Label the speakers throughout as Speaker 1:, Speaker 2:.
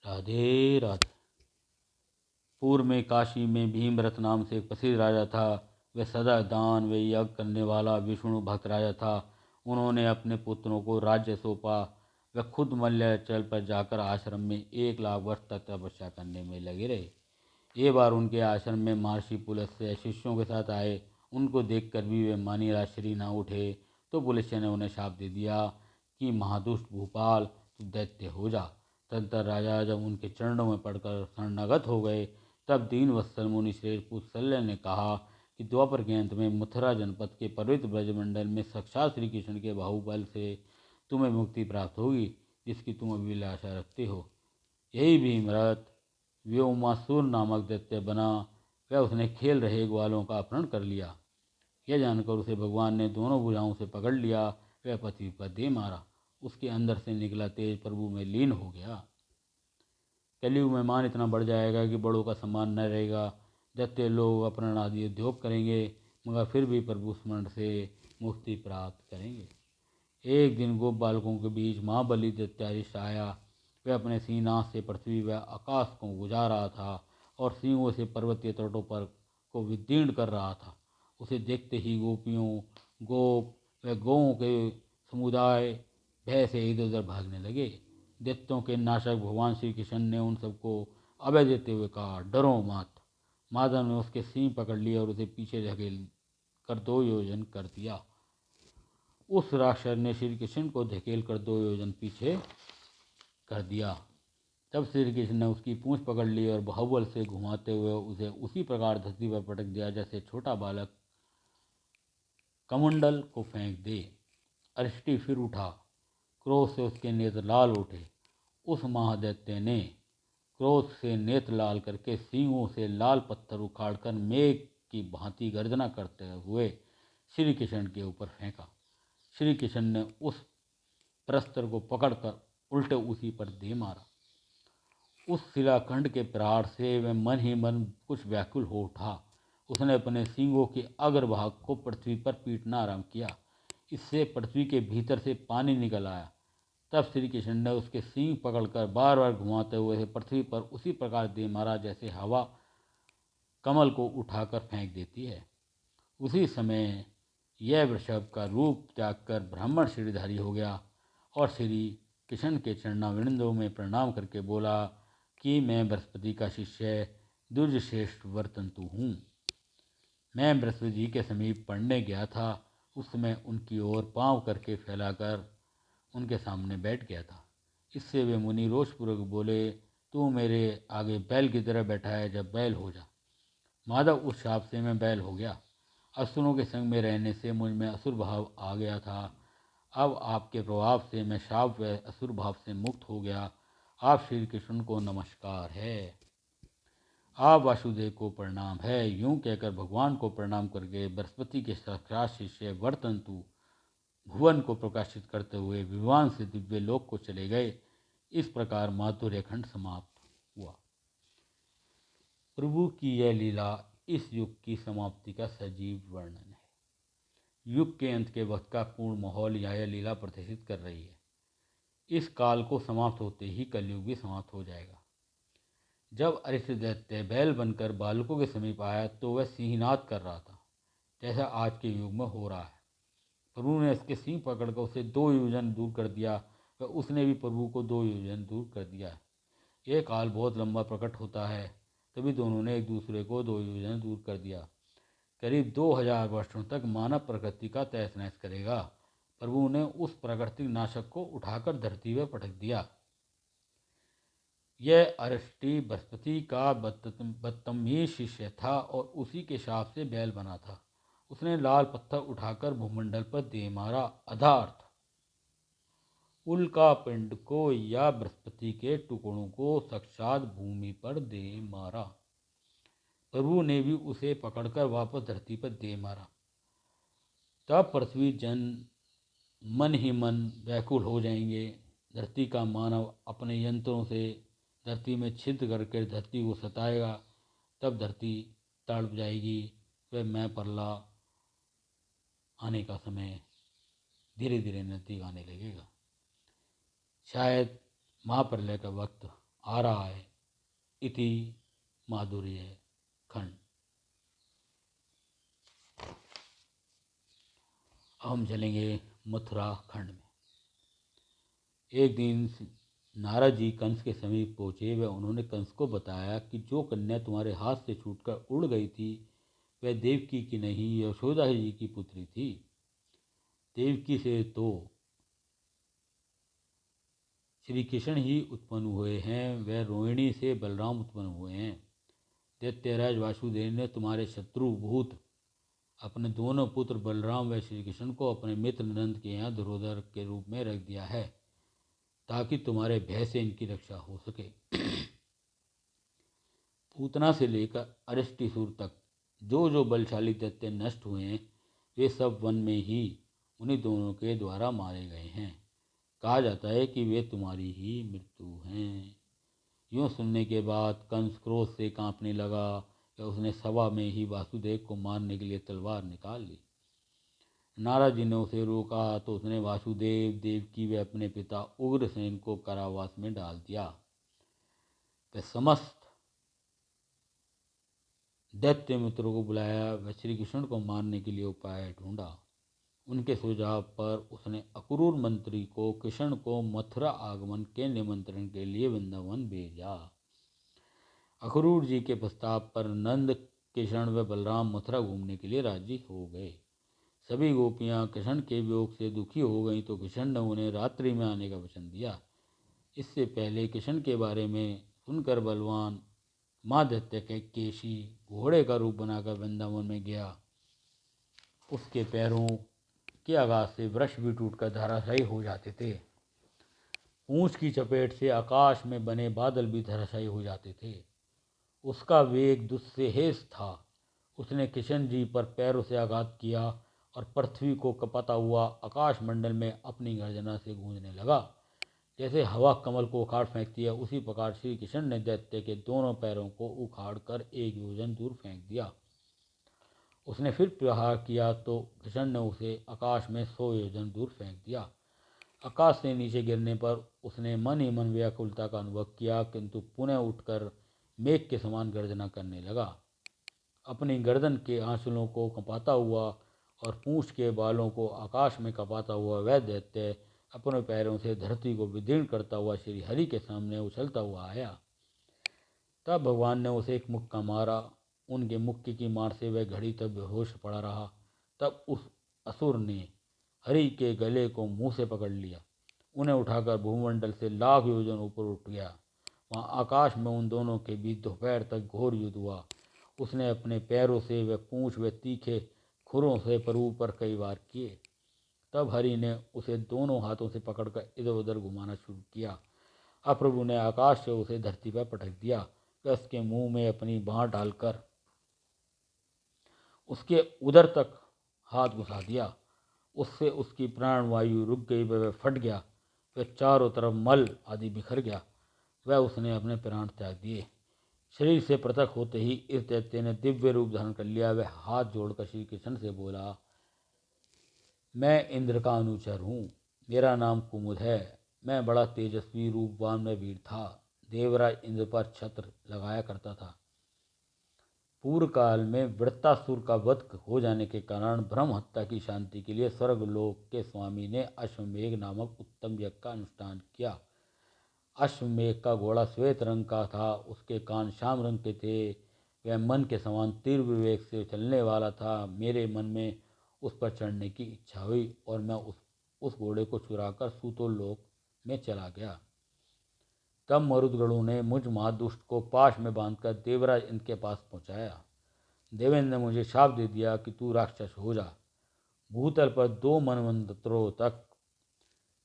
Speaker 1: राधे राधे। पूर्व में काशी में भीमरथ नाम से एक प्रसिद्ध राजा था। वह सदा दान व यज्ञ करने वाला विष्णु भक्त राजा था। उन्होंने अपने पुत्रों को राज्य सौंपा। वह खुद मल्याचल पर जाकर आश्रम में 1 लाख वर्ष तक तपस्या करने में लगे रहे। एक बार उनके आश्रम में महर्षि पुलस्त्य शिष्यों के साथ आए। उनको देखकर भी वे मानी राजश्री न उठे तो पुलस्त्य ने उन्हें शाप दे दिया कि महादुष्ट भूपाल तू दैत्य हो जा। तदंतर राजा जब उनके चरणों में पड़कर शरणागत हो गए तब दीनवत्सल मुनिश्रेष्ठ पुत्सल्य ने कहा कि द्वापर के अंत में मथुरा जनपद के पवित्र ब्रजमंडल में साक्षात श्री कृष्ण के बाहुबल से तुम्हें मुक्ति प्राप्त होगी जिसकी तुम अभिलाषा रखते हो। यही भीमरथ व्योमासुर नामक दैत्य बना। वह उसने खेल रहे ग्वालों का अपहरण कर लिया। यह जानकर उसे भगवान ने दोनों भुजाओं से पकड़ लिया। वह पृथ्वी पर दे मारा। उसके अंदर से निकला तेज प्रभु में लीन हो गया। कलयुग में मान इतना बढ़ जाएगा कि बड़ों का सम्मान न रहेगा। दैत्य लोग अपहरण आदि उद्योग करेंगे मगर फिर भी प्रभु स्मरण से मुक्ति प्राप्त करेंगे। एक दिन गोप बालकों के बीच महाबली दैत्यारिष्ट आया। वह अपने सिंहनाद से पृथ्वी व आकाश को गुजा रहा था और सिंहों से पर्वतीय तटों पर को विदीर्ण कर रहा था। उसे देखते ही गोपियों गोप व गौओं के समुदाय भय से इधर उधर भागने लगे। दैत्यों के नाशक भगवान श्री कृष्ण ने उन सबको अभय देते हुए कहा, डरो मत। माधव ने उसके सींग पकड़ लिए और उसे पीछे धकेल कर 2 योजन कर दिया। उस राक्षस ने श्री कृष्ण को धकेल कर 2 योजन पीछे कर दिया। तब श्री कृष्ण ने उसकी पूंछ पकड़ ली और बाहुबल से घुमाते हुए उसे उसी प्रकार धरती पर पटक दिया जैसे छोटा बालक कमंडल को फेंक दे। अरिष्टि फिर उठा। क्रोध से उसके नेत्र लाल उठे। उस महादैत्य ने क्रोध से नेत्र लाल करके सींगों से लाल पत्थर उखाड़कर मेघ की भांति गर्जना करते हुए श्री कृष्ण के ऊपर फेंका। श्री कृष्ण ने उस प्रस्तर को पकड़कर उल्टे उसी पर दे मारा। उस शिलाखंड के प्रहार से वह मन ही मन कुछ व्याकुल हो उठा। उसने अपने सींगों के अग्रभाग को पृथ्वी पर पीटना आरंभ किया। इससे पृथ्वी के भीतर से पानी निकल आया। तब श्री कृष्ण ने उसके सींग पकड़कर बार बार घुमाते हुए पृथ्वी पर उसी प्रकार दे मारा जैसे हवा कमल को उठाकर फेंक देती है। उसी समय यह वृषभ का रूप त्याग कर ब्राह्मण श्रीधारी हो गया और श्री कृष्ण के चरणाविंदों में प्रणाम करके बोला कि मैं बृहस्पति का शिष्य दुर्जश्रेष्ठ वर्तंतु हूँ। मैं बृहस्पति जी के समीप पढ़ने गया था। उस समय उनकी ओर पांव करके फैलाकर उनके सामने बैठ गया था। इससे वे मुनि रोषपूर्वक बोले, तू मेरे आगे बैल की तरह बैठा है, जब बैल हो जा। माधव उस शाप से मैं बैल हो गया। असुरों के संग में रहने से मुझ में असुर भाव आ गया था। अब आपके प्रभाव से मैं शाप व असुर भाव से मुक्त हो गया। आप श्री कृष्ण को नमस्कार है। आप वासुदेव को प्रणाम है। यूं कहकर भगवान को प्रणाम करके बृहस्पति के साक्षात शिष्य वर्तंतु भुवन को प्रकाशित करते हुए विद्वान से दिव्य लोक को चले गए। इस प्रकार माधुर्य खंड समाप्त हुआ। प्रभु की यह लीला इस युग की समाप्ति का सजीव वर्णन है। युग के अंत के वक्त का पूर्ण माहौल यह लीला प्रदर्शित कर रही है। इस काल को समाप्त होते ही कलयुग भी समाप्त हो जाएगा। जब अरिष्ट दैत्य बैल बनकर बालकों के समीप आया तो वह सिंहनाद कर रहा था जैसा आज के युग में हो रहा है। प्रभु ने इसके सींग पकड़कर उसे 2 योजन दूर कर दिया व उसने भी प्रभु को 2 योजन दूर कर दिया। यह काल बहुत लंबा प्रकट होता है। तभी दोनों ने एक दूसरे को 2 योजन दूर कर दिया। करीब 2000 वर्षों तक मानव प्रकृति का तहस नहस करेगा। प्रभु ने उस प्राकृतिक नाशक को उठाकर धरती पर पटक दिया। यह अरिष्टि बृहस्पति का बदतमीज शिष्य था और उसी के शाप से बैल बना था। उसने लाल पत्थर उठाकर भूमंडल पर दे मारा। अर्थात उल्का पिंड को या बृहस्पति के टुकड़ों को साक्षात भूमि पर दे मारा। प्रभु ने भी उसे पकड़कर वापस धरती पर दे मारा। तब पृथ्वी जन मन ही मन व्याकुल हो जाएंगे। धरती का मानव अपने यंत्रों से धरती में छिद्र करके धरती को सताएगा। तब धरती तड़प जाएगी। वह मैं परला आने का समय धीरे धीरे नज़दीक आने लगेगा। शायद महाप्रलय का वक्त आ रहा है। इति माधुर्य खंड। हम चलेंगे मथुरा खंड में। एक दिन नारद जी कंस के समीप पहुँचे व उन्होंने कंस को बताया कि जो कन्या तुम्हारे हाथ से छूटकर उड़ गई थी वह देवकी की नहीं, यशोदा जी की पुत्री थी। देवकी से तो श्री कृष्ण ही उत्पन्न हुए हैं, वह रोहिणी से बलराम उत्पन्न हुए हैं। दैत्यराज वासुदेव ने तुम्हारे शत्रु भूत अपने दोनों पुत्र बलराम व श्री कृष्ण को अपने मित्र नंद के यहाँ धुरोधर के रूप में रख दिया है, ताकि तुम्हारे भय से इनकी रक्षा हो सके। पूतना से लेकर अरिष्टिसूर तक जो जो बलशाली दैत्य नष्ट हुए हैं, वे सब वन में ही उन्हीं दोनों के द्वारा मारे गए हैं। कहा जाता है कि वे तुम्हारी ही मृत्यु हैं। यूँ सुनने के बाद कंस क्रोध से कांपने लगा कि उसने सभा में ही वासुदेव को मारने के लिए तलवार निकाल ली। नारद जी ने उसे रोका तो उसने वासुदेव, देवकी व अपने पिता उग्रसेन को कारावास में डाल दिया। वह समस्त दैत्य मित्रों को बुलाया व श्री कृष्ण को मारने के लिए उपाय ढूंढा। उनके सुझाव पर उसने अक्रूर मंत्री को कृष्ण को मथुरा आगमन के निमंत्रण के लिए वृंदावन भेजा। अक्रूर जी के प्रस्ताव पर नंद, कृष्ण व बलराम मथुरा घूमने के लिए राजी हो गए। सभी गोपियाँ कृष्ण के वियोग से दुखी हो गईं तो कृष्ण ने उन्हें रात्रि में आने का वचन दिया। इससे पहले कृष्ण के बारे में सुनकर बलवान माँ दैत्य के केशी घोड़े का रूप बनाकर वृंदावन में गया। उसके पैरों के आघात से वृक्ष भी टूटकर धराशायी हो जाते थे। पूंछ की चपेट से आकाश में बने बादल भी धराशायी हो जाते थे। उसका वेग दुस्सहेज था। उसने कृष्ण जी पर पैरों से आघात किया और पृथ्वी को कपाता हुआ आकाश मंडल में अपनी गर्जना से गूंजने लगा। जैसे हवा कमल को उखाड़ फेंकती है, उसी प्रकार श्री कृष्ण ने दैत्य के दोनों पैरों को उखाड़ कर 1 योजन दूर फेंक दिया। उसने फिर प्रहार किया तो कृष्ण ने उसे आकाश में 100 योजन दूर फेंक दिया। आकाश से नीचे गिरने पर उसने मन ही मन व्याकुलता का अनुभव किया, किंतु पुनः उठकर मेघ के समान गर्जना करने लगा। अपनी गर्दन के आंचलों को कपाता हुआ और पूंछ के बालों को आकाश में कपाता हुआ वह दैत्य अपने पैरों से धरती को विदीर्ण करता हुआ श्री हरि के सामने उछलता हुआ आया। तब भगवान ने उसे एक मुक्का मारा। उनके मुक्के की मार से वह घड़ी तक बेहोश पड़ा रहा। तब उस असुर ने हरि के गले को मुंह से पकड़ लिया। उन्हें उठाकर भूमंडल से लाख योजन ऊपर उठ गया। वहाँ आकाश में उन दोनों के बीच दोपहर तक घोर युद्ध हुआ। उसने अपने पैरों से व पूंछ व तीखे खुरों से प्रभु पर कई वार किए। तब हरि ने उसे दोनों हाथों से पकड़कर इधर उधर घुमाना शुरू किया। अब प्रभु ने आकाश से उसे धरती पर पटक दिया। वह उसके मुंह में अपनी बाँह डालकर उसके उदर तक हाथ घुसा दिया। उससे उसकी प्राणवायु रुक गई, वह फट गया। वह चारों तरफ मल आदि बिखर गया। वह उसने अपने प्राण त्याग दिए। शरीर से पृथक होते ही इस दैत्य ने दिव्य रूप धारण कर लिया। वह हाथ जोड़कर श्री कृष्ण से बोला, मैं इंद्र का अनुचर हूँ, मेरा नाम कुमुद है। मैं बड़ा तेजस्वी रूपवान में वीर था। देवराज इंद्र पर छत्र लगाया करता था। पूर्व काल में वृत्तासुर का वध हो जाने के कारण ब्रह्म हत्या की शांति के लिए स्वर्गलोक के स्वामी ने अश्वमेघ नामक उत्तम यज्ञ का अनुष्ठान किया। अश्वमेघ का घोड़ा श्वेत रंग का था, उसके कान श्याम रंग के थे। वह मन के समान तीव्र वेग से चलने वाला था। मेरे मन में उस पर चढ़ने की इच्छा हुई और मैं उस घोड़े को चुराकर सूतोल लोक में चला गया। तब मरुदगणों ने मुझ महादुष्ट को पाश में बांधकर देवराज इंद्र के पास पहुंचाया। देवेंद्र ने मुझे शाप दे दिया कि तू राक्षस हो जा। भूतल पर 2 मनवंतरों तक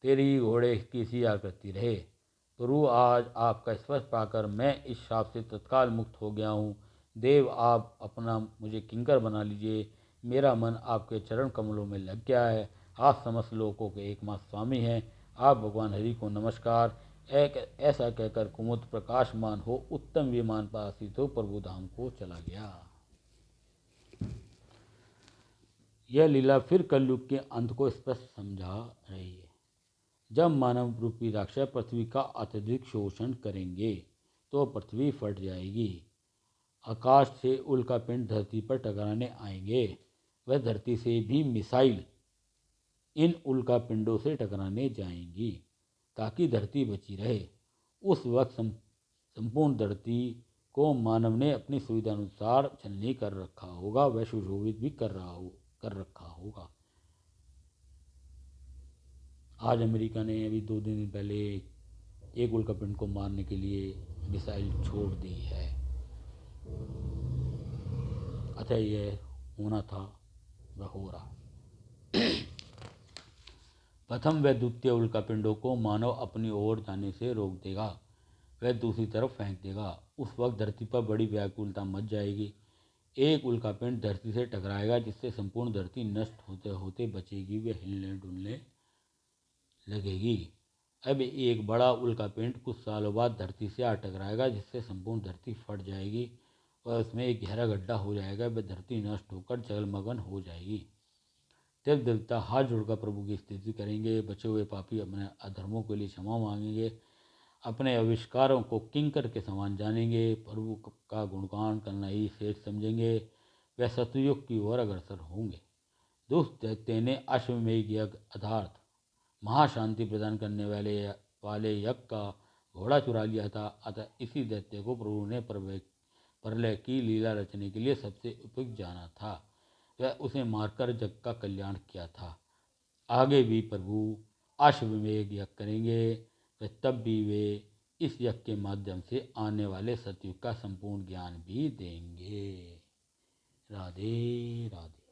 Speaker 1: तेरी घोड़े की सी आकृति रहे। प्रभु, आज आपका स्पर्श पाकर मैं इस शाप से तत्काल मुक्त हो गया हूँ। देव, आप अपना मुझे किंकर बना लीजिए। मेरा मन आपके चरण कमलों में लग गया है। आप समस्त लोकों के एकमात्र स्वामी हैं। आप भगवान हरि को नमस्कार। ऐसा कहकर कुमुद प्रकाशमान हो उत्तम विमान पर आसीत हो प्रभु धाम को चला गया। यह लीला फिर कलयुग के अंत को स्पष्ट समझा रही है। जब मानव रूपी राक्षस पृथ्वी का अत्यधिक शोषण करेंगे तो पृथ्वी फट जाएगी। आकाश से उल्कापिंड धरती पर टकराने आएंगे। वह धरती से भी मिसाइल इन उल्कापिंडों से टकराने जाएंगी ताकि धरती बची रहे। उस वक्त संपूर्ण धरती को मानव ने अपनी सुविधा अनुसार छलनी कर रखा होगा, वह सुशोभित भी कर रखा होगा। आज अमेरिका ने अभी 2 दिन पहले एक उल्कापिंड को मारने के लिए मिसाइल छोड़ दी है। अतः यह होना था, वह हो रहा। प्रथम व द्वितीय उल्कापिंडों को मानव अपनी ओर जाने से रोक देगा, वह दूसरी तरफ फेंक देगा। उस वक्त धरती पर बड़ी व्याकुलता मच जाएगी। एक उल्कापिंड धरती से टकराएगा जिससे संपूर्ण धरती नष्ट होते होते बचेगी, वह हिलने डुलने लगेगी। अब एक बड़ा उल्कापिंड कुछ सालों बाद धरती से आ टकराएगा जिससे संपूर्ण धरती फट जाएगी और उसमें एक गहरा गड्ढा हो जाएगा, वह धरती नष्ट होकर जलमग्न हो जाएगी। तब देवता हाथ जोड़कर प्रभु की स्तुति करेंगे। बचे हुए पापी अपने अधर्मों के लिए क्षमा मांगेंगे, अपने आविष्कारों को किंकर के समान जानेंगे, प्रभु का गुणगान करना ही श्रेष्ठ समझेंगे। वह सतयुग की ओर अग्रसर होंगे। दुष्ट दैत्य ने अश्वमेध यज्ञ अर्थात महाशांति प्रदान करने वाले यज्ञ का घोड़ा चुरा लिया था। अतः इसी दैत्य को प्रभु ने प्रलय की लीला रचने के लिए सबसे उपयुक्त जाना था। वह उसे मारकर जग का कल्याण किया था। आगे भी प्रभु अश्वमेध यज्ञ करेंगे, तब भी वे इस यज्ञ के माध्यम से आने वाले सतयुग का संपूर्ण ज्ञान भी देंगे। राधे राधे।